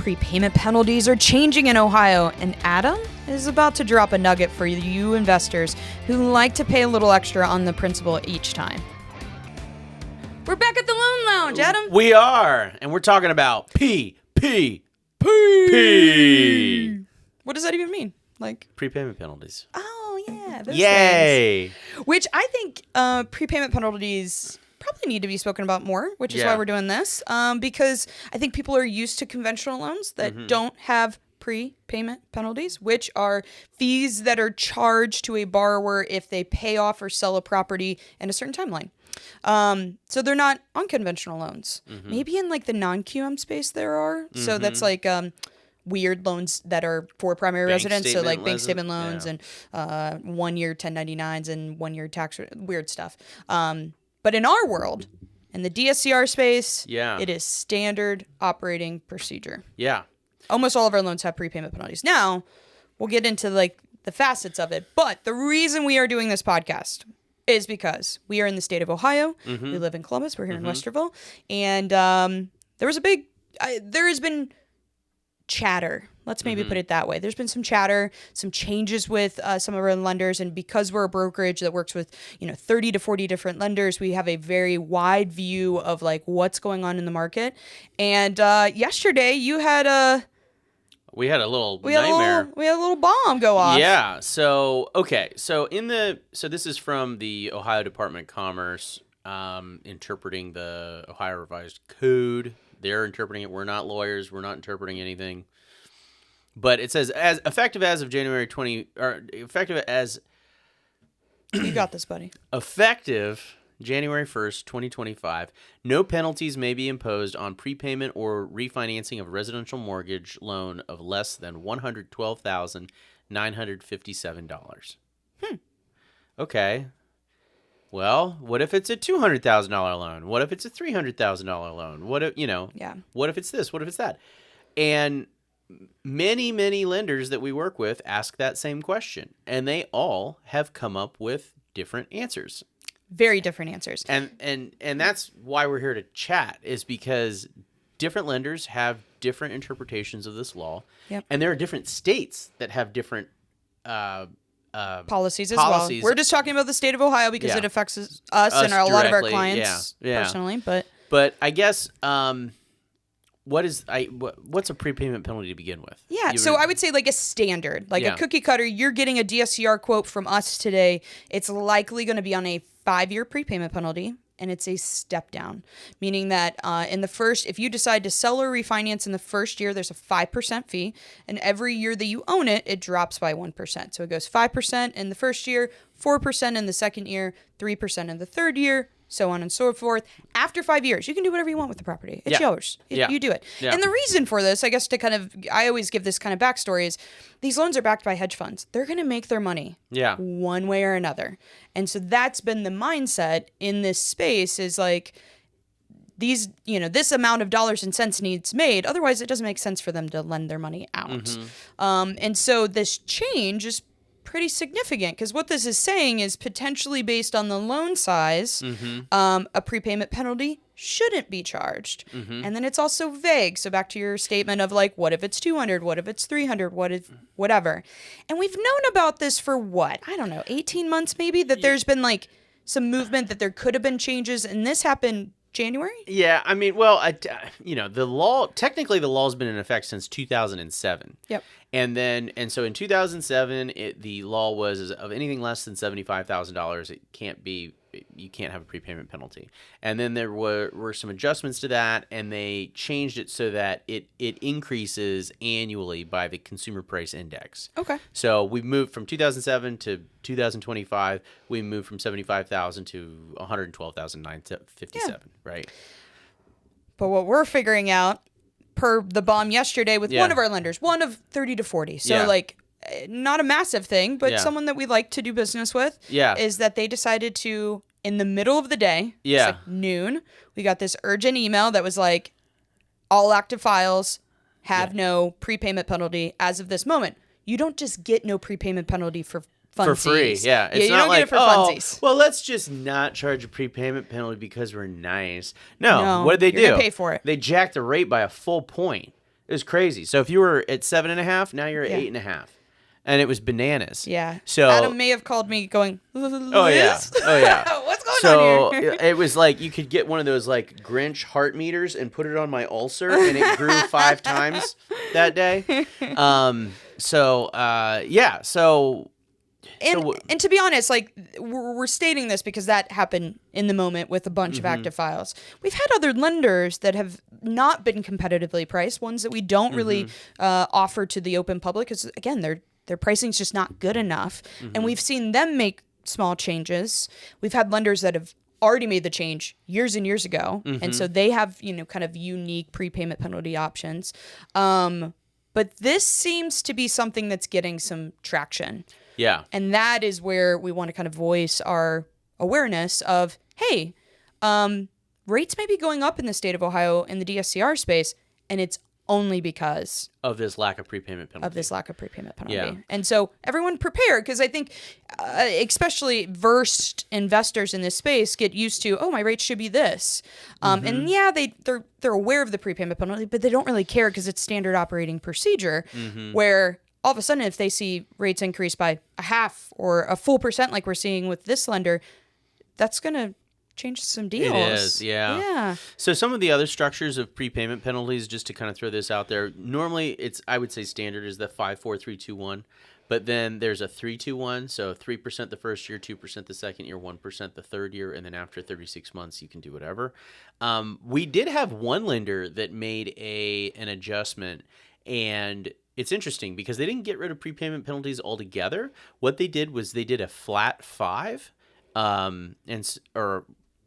Prepayment penalties are changing in Ohio, and Adam is about to drop a nugget for you investors who like to pay a little extra on the principal each time. We're back at the Loan Lounge, Adam. We are, and we're talking about P. What does that even mean? Like Prepayment penalties. Oh, yeah. Those Yay! things. Which I think prepayment penalties probably need to be spoken about more, which is why we're doing this. Because I think people are used to conventional loans that don't have prepayment penalties, which are fees that are charged to a borrower if they pay off or sell a property in a certain timeline. So they're not unconventional loans. Maybe in like the non-QM space there are. So that's like weird loans that are for primary residents. So like bank statement loans and 1 year 1099s and 1 year tax, weird stuff. But in our world, in the DSCR space, it is standard operating procedure. Yeah. Almost all of our loans have prepayment penalties. Now, we'll get into like the facets of it. But the reason we are doing this podcast is because we are in the state of Ohio. We live in Columbus. We're here in Westerville. And there has been chatter. Let's maybe put it that way. There's been some chatter, some changes with some of our lenders. And because we're a brokerage that works with, 30 to 40 different lenders, we have a very wide view of like what's going on in the market. And yesterday you had We had a little nightmare. We had a little bomb go off. Yeah. So, okay. So this is from the Ohio Department of Commerce interpreting the Ohio Revised Code. They're interpreting it. We're not lawyers. We're not interpreting anything. But it says effective as of January 20 or effective as You got this, buddy. Effective January 1st, 2025, no penalties may be imposed on prepayment or refinancing of a residential mortgage loan of less than $112,957. Okay. Well, what if it's a $200,000 loan? What if it's a $300,000 loan? What if, what if it's this? What if it's that? And many, many lenders that we work with ask that same question, and they all have come up with different answers. Very different answers. And that's why we're here to chat, is because different lenders have different interpretations of this law. Yep. And there are different states that have different policies as well. We're just talking about the state of Ohio because it affects us and a lot of our clients personally. But I guess what's a prepayment penalty to begin with? Yeah, so I would say like a standard, like a cookie cutter. You're getting a DSCR quote from us today. It's likely going to be on a 5-year prepayment penalty, and it's a step down, meaning that in the first, if you decide to sell or refinance in the first year, there's a 5% fee, and every year that you own it, it drops by 1%. So it goes 5% in the first year, 4% in the second year, 3% in the third year, so on and so forth. After 5 years, you can do whatever you want with the property. It's yours. You do it. Yeah. And the reason for this, I guess I always give this kind of backstory, is these loans are backed by hedge funds. They're going to make their money one way or another. And so that's been the mindset in this space, is like these, this amount of dollars and cents needs made. Otherwise, it doesn't make sense for them to lend their money out. And so this change is pretty significant, because what this is saying is potentially based on the loan size, a prepayment penalty shouldn't be charged. And then it's also vague. So back to your statement of like, what if it's 200? What if it's 300? What if whatever? And we've known about this for 18 months maybe, that there's been like some movement that there could have been changes, and this happened January? Yeah, I mean, well, the law, technically the law's been in effect since 2007. Yep. And so in 2007, the law was of anything less than $75,000, you can't have a prepayment penalty. And then there were some adjustments to that, and they changed it so that it increases annually by the Consumer Price Index. Okay. So we've moved from 2007 to 2025. We moved from 75,000 to 112,957, right? But what we're figuring out, per the bomb yesterday with one of our lenders, one of 30 to 40. So like not a massive thing, but someone that we like to do business with, is that they decided to, in the middle of the day, it's like noon, we got this urgent email that was like, all active files have no prepayment penalty as of this moment. You don't just get no prepayment penalty for funsies. For free, yeah. It's you not don't like, get it for funsies. Well, let's just not charge a prepayment penalty because we're nice. No. What did they do? You're gonna pay for it. They jacked the rate by a full point. It was crazy. So if you were at 7.5, now you're at Yeah. 8.5. And it was bananas. Yeah. So Adam may have called me going, Liz? Oh yeah. What's going So on here? it was like you could get one of those like Grinch heart meters and put it on my ulcer, and it grew 5 times that day. Yeah. And to be honest, like we're stating this because that happened in the moment with a bunch of active files. We've had other lenders that have not been competitively priced, ones that we don't really offer to the open public because, again, their pricing's just not good enough. And we've seen them make small changes. We've had lenders that have already made the change years and years ago. And so they have, kind of unique prepayment penalty options. But this seems to be something that's getting some traction. Yeah. And that is where we want to kind of voice our awareness of, hey, rates may be going up in the state of Ohio in the DSCR space, and it's only because of this lack of prepayment penalty. Yeah. And so everyone prepare, because I think especially versed investors in this space get used to, my rates should be this. And yeah, they're aware of the prepayment penalty, but they don't really care because it's standard operating procedure where all of a sudden if they see rates increase by a half or a full percent like we're seeing with this lender, that's going to change some deals. It is, yeah. Yeah. So some of the other structures of prepayment penalties, just to kind of throw this out there, normally I would say standard is the 5, 4, 3, 2, 1. But then there's a 3, 2, 1. So 3% the first year, 2% the second year, 1% the third year, and then after 36 months you can do whatever. We did have one lender that made an adjustment, and it's interesting because they didn't get rid of prepayment penalties altogether. What they did was they did a flat 5, so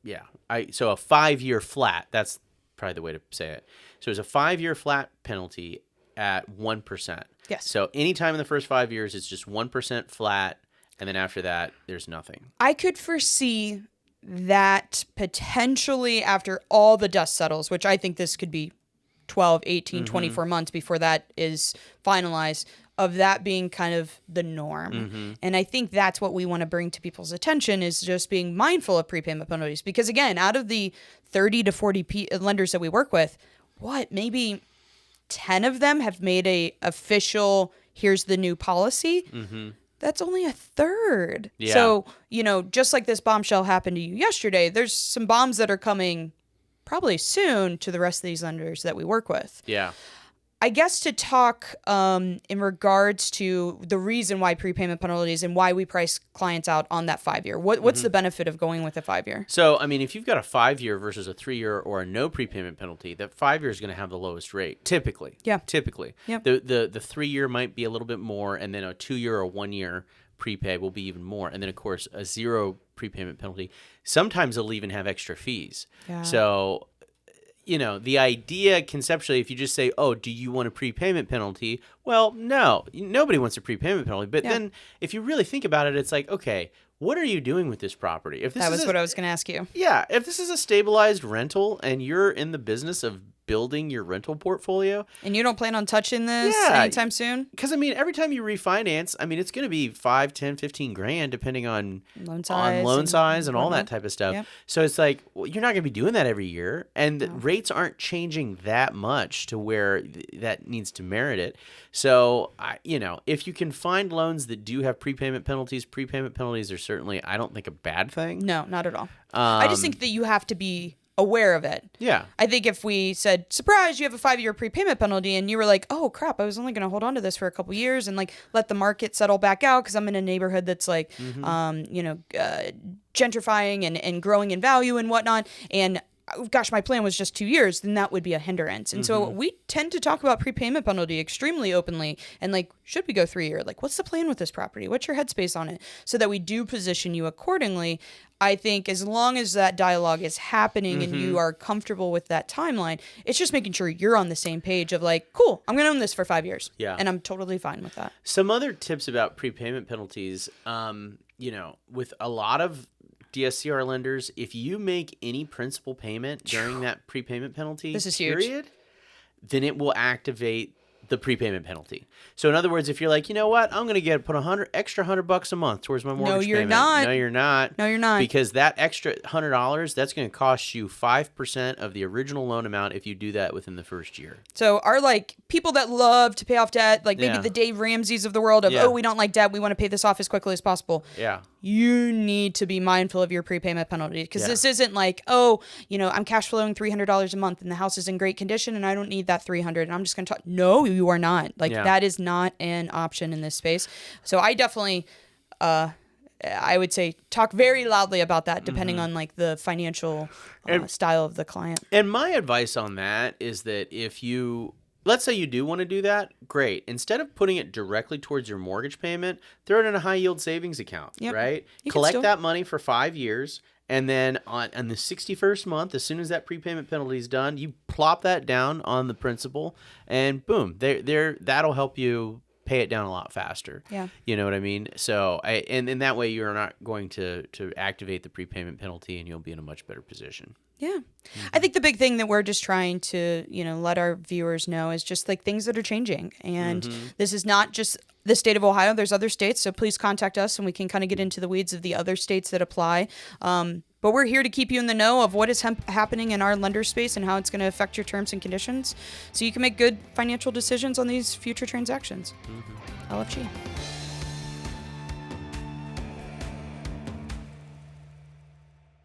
a 5-year flat. That's probably the way to say it. So it's a 5-year flat penalty at 1%. Yes. So anytime in the first 5 years, it's just 1% flat, and then after that, there's nothing. I could foresee that potentially after all the dust settles, which I think this could be 12, 18, 24 months before that is finalized, of that being kind of the norm. And I think that's what we want to bring to people's attention, is just being mindful of prepayment penalties. Because again, out of the 30 to 40 lenders that we work with, maybe 10 of them have made a official, here's the new policy. That's only a third. Yeah. So, just like this bombshell happened to you yesterday, there's some bombs that are coming probably soon to the rest of these lenders that we work with. Yeah. I guess to talk in regards to the reason why prepayment penalties and why we price clients out on that 5-year. What's the benefit of going with a 5-year? So, I mean, if you've got a 5-year versus a 3-year or a no prepayment penalty, that 5-year is going to have the lowest rate, typically. Yeah. Typically. Yep. The 3-year might be a little bit more, and then a 2-year or 1-year prepay will be even more. And then, of course, a 0 prepayment penalty. Sometimes they'll even have extra fees. Yeah. So, the idea conceptually, if you just say, do you want a prepayment penalty? Well, no, nobody wants a prepayment penalty. But then if you really think about it, it's like, okay, what are you doing with this property? If this That was what I was going to ask you. Yeah. If this is a stabilized rental and you're in the business of building your rental portfolio. And you don't plan on touching this anytime soon? Because, every time you refinance, it's going to be 5, 10, 15 grand depending on loan size and all that type of stuff. Yep. So it's like, you're not going to be doing that every year. And the rates aren't changing that much to where that needs to merit it. So, if you can find loans that do have prepayment penalties are certainly, I don't think, a bad thing. No, not at all. I just think that you have to be aware of it. Yeah. I think if we said, surprise, you have a 5-year prepayment penalty, and you were like, oh crap, I was only going to hold on to this for a couple years and let the market settle back out because I'm in a neighborhood that's gentrifying and growing in value and whatnot. And gosh, my plan was just 2 years, then that would be a hindrance. And so we tend to talk about prepayment penalty extremely openly. And should we go 3-year? What's the plan with this property? What's your headspace on it? So that we do position you accordingly. I think as long as that dialogue is happening and you are comfortable with that timeline, it's just making sure you're on the same page of cool, I'm going to own this for 5 years. Yeah. And I'm totally fine with that. Some other tips about prepayment penalties, with a lot of DSCR lenders, if you make any principal payment during that prepayment penalty this is period, huge. then it will activate the prepayment penalty. So in other words, if you're like, you know what, I'm going to put $100 a month towards my mortgage payment. No, you're not. No, you're not. Because that extra $100, that's going to cost you 5% of the original loan amount if you do that within the first year. So our like people that love to pay off debt, like maybe the Dave Ramseys of the world of, we don't like debt, we want to pay this off as quickly as possible. Yeah. You need to be mindful of your prepayment penalty because this isn't like, I'm cash flowing $300 a month and the house is in great condition and I don't need that $300 and I'm just going to talk. No, you are not. Like that is not an option in this space. So I definitely, I would say talk very loudly about that depending on like the financial style of the client. And my advice on that is that if you, let's say you do want to do that, great. Instead of putting it directly towards your mortgage payment, throw it in a high yield savings account, right? Collect that money for 5 years. And then on the 61st month, as soon as that prepayment penalty is done, you plop that down on the principal, and boom, that'll help you pay it down a lot faster. Yeah, you know what I mean. So, and in that way, you're not going to activate the prepayment penalty, and you'll be in a much better position. Yeah. I think the big thing that we're just trying to, let our viewers know is just like things that are changing. And this is not just the state of Ohio. There's other states. So please contact us and we can kind of get into the weeds of the other states that apply. But we're here to keep you in the know of what is happening in our lender space and how it's going to affect your terms and conditions so you can make good financial decisions on these future transactions. LFG.